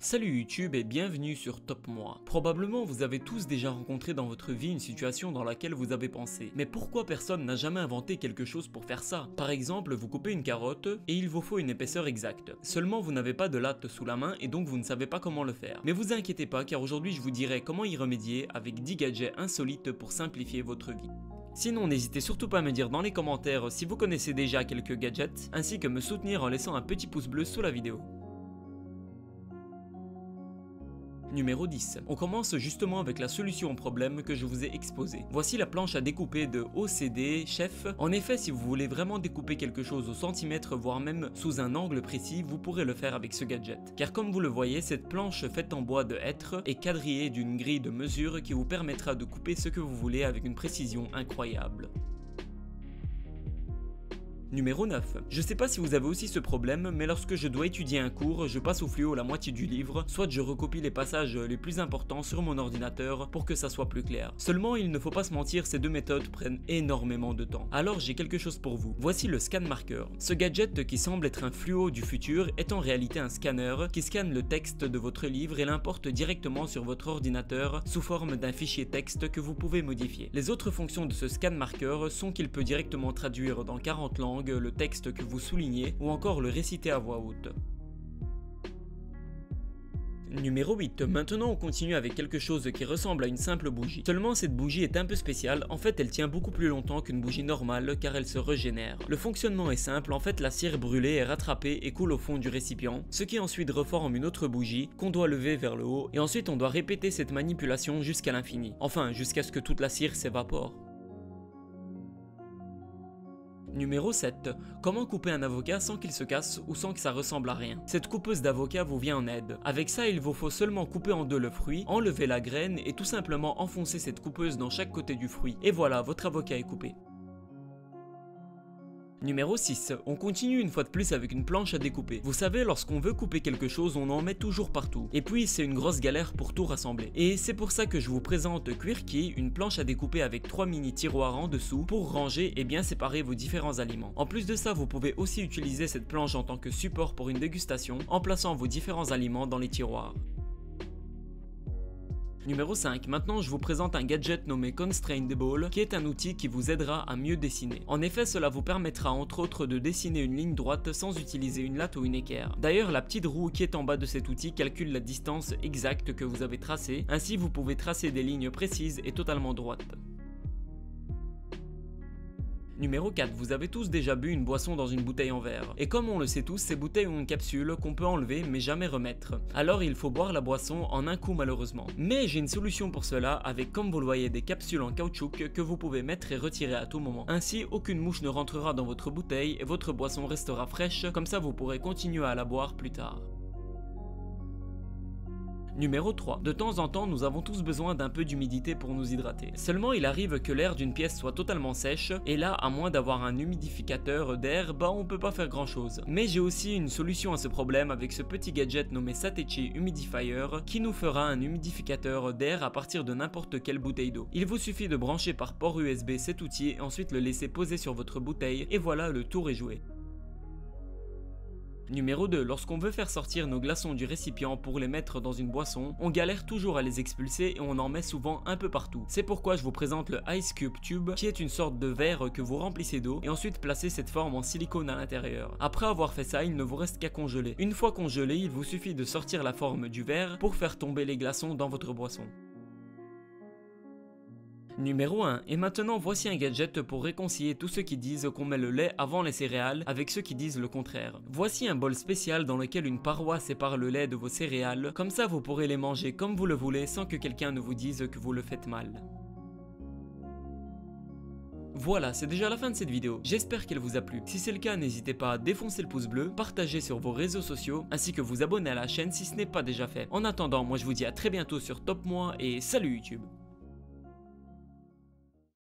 Salut YouTube et bienvenue sur Top Moi. Probablement vous avez tous déjà rencontré dans votre vie une situation dans laquelle vous avez pensé mais pourquoi personne n'a jamais inventé quelque chose pour faire ça? Par exemple, vous coupez une carotte et il vous faut une épaisseur exacte. Seulement vous n'avez pas de latte sous la main et donc vous ne savez pas comment le faire. Mais vous inquiétez pas car aujourd'hui je vous dirai comment y remédier avec 10 gadgets insolites pour simplifier votre vie. Sinon n'hésitez surtout pas à me dire dans les commentaires si vous connaissez déjà quelques gadgets ainsi que me soutenir en laissant un petit pouce bleu sous la vidéo. Numéro 10. On commence justement avec la solution au problème que je vous ai exposé. Voici la planche à découper de OCD Chef. En effet, si vous voulez vraiment découper quelque chose au centimètre, voire même sous un angle précis, vous pourrez le faire avec ce gadget. Car comme vous le voyez, cette planche faite en bois de hêtre est quadrillée d'une grille de mesure qui vous permettra de couper ce que vous voulez avec une précision incroyable. Numéro 9. Je sais pas si vous avez aussi ce problème, mais lorsque je dois étudier un cours, je passe au fluo la moitié du livre, soit je recopie les passages les plus importants sur mon ordinateur pour que ça soit plus clair. Seulement, il ne faut pas se mentir, ces deux méthodes prennent énormément de temps. Alors j'ai quelque chose pour vous. Voici le scan marker. Ce gadget qui semble être un fluo du futur est en réalité un scanner qui scanne le texte de votre livre et l'importe directement sur votre ordinateur sous forme d'un fichier texte que vous pouvez modifier. Les autres fonctions de ce scan marker sont qu'il peut directement traduire dans 40 langues le texte que vous soulignez ou encore le réciter à voix haute. Numéro 8. Maintenant on continue avec quelque chose qui ressemble à une simple bougie. Seulement cette bougie est un peu spéciale, en fait elle tient beaucoup plus longtemps qu'une bougie normale car elle se régénère. Le fonctionnement est simple, en fait la cire brûlée est rattrapée et coule au fond du récipient, ce qui ensuite reforme une autre bougie qu'on doit lever vers le haut et ensuite on doit répéter cette manipulation jusqu'à l'infini. Enfin jusqu'à ce que toute la cire s'évapore. Numéro 7. Comment couper un avocat sans qu'il se casse ou sans que ça ressemble à rien? Cette coupeuse d'avocat vous vient en aide. Avec ça, il vous faut seulement couper en deux le fruit, enlever la graine et tout simplement enfoncer cette coupeuse dans chaque côté du fruit. Et voilà, votre avocat est coupé. Numéro 6. On continue une fois de plus avec une planche à découper. Vous savez, lorsqu'on veut couper quelque chose, on en met toujours partout. Et puis c'est une grosse galère pour tout rassembler. Et c'est pour ça que je vous présente Quirky, une planche à découper avec 3 mini tiroirs en dessous pour ranger et bien séparer vos différents aliments. En plus de ça, vous pouvez aussi utiliser cette planche en tant que support pour une dégustation en plaçant vos différents aliments dans les tiroirs. Numéro 5. Maintenant je vous présente un gadget nommé Constrainable qui est un outil qui vous aidera à mieux dessiner. En effet cela vous permettra entre autres de dessiner une ligne droite sans utiliser une latte ou une équerre. D'ailleurs la petite roue qui est en bas de cet outil calcule la distance exacte que vous avez tracée, ainsi vous pouvez tracer des lignes précises et totalement droites. Numéro 4. Vous avez tous déjà bu une boisson dans une bouteille en verre. Et comme on le sait tous, ces bouteilles ont une capsule qu'on peut enlever mais jamais remettre. Alors il faut boire la boisson en un coup malheureusement. Mais j'ai une solution pour cela avec, comme vous le voyez, des capsules en caoutchouc que vous pouvez mettre et retirer à tout moment. Ainsi aucune mouche ne rentrera dans votre bouteille et votre boisson restera fraîche, comme ça vous pourrez continuer à la boire plus tard. Numéro 3. De temps en temps, nous avons tous besoin d'un peu d'humidité pour nous hydrater. Seulement, il arrive que l'air d'une pièce soit totalement sèche, et là, à moins d'avoir un humidificateur d'air, on peut pas faire grand chose. Mais j'ai aussi une solution à ce problème avec ce petit gadget nommé Satechi Humidifier, qui nous fera un humidificateur d'air à partir de n'importe quelle bouteille d'eau. Il vous suffit de brancher par port USB cet outil et ensuite le laisser poser sur votre bouteille, et voilà, le tour est joué. Numéro 2. Lorsqu'on veut faire sortir nos glaçons du récipient pour les mettre dans une boisson, on galère toujours à les expulser et on en met souvent un peu partout. C'est pourquoi je vous présente le Ice Cube Tube, qui est une sorte de verre que vous remplissez d'eau et ensuite placez cette forme en silicone à l'intérieur. Après avoir fait ça, il ne vous reste qu'à congeler. Une fois congelé, il vous suffit de sortir la forme du verre pour faire tomber les glaçons dans votre boisson. Numéro 1. Et maintenant voici un gadget pour réconcilier tous ceux qui disent qu'on met le lait avant les céréales avec ceux qui disent le contraire. Voici un bol spécial dans lequel une paroi sépare le lait de vos céréales, comme ça vous pourrez les manger comme vous le voulez sans que quelqu'un ne vous dise que vous le faites mal. Voilà, c'est déjà la fin de cette vidéo, j'espère qu'elle vous a plu. Si c'est le cas, n'hésitez pas à défoncer le pouce bleu, partager sur vos réseaux sociaux, ainsi que vous abonner à la chaîne si ce n'est pas déjà fait. En attendant, moi je vous dis à très bientôt sur Top Moi et salut YouTube.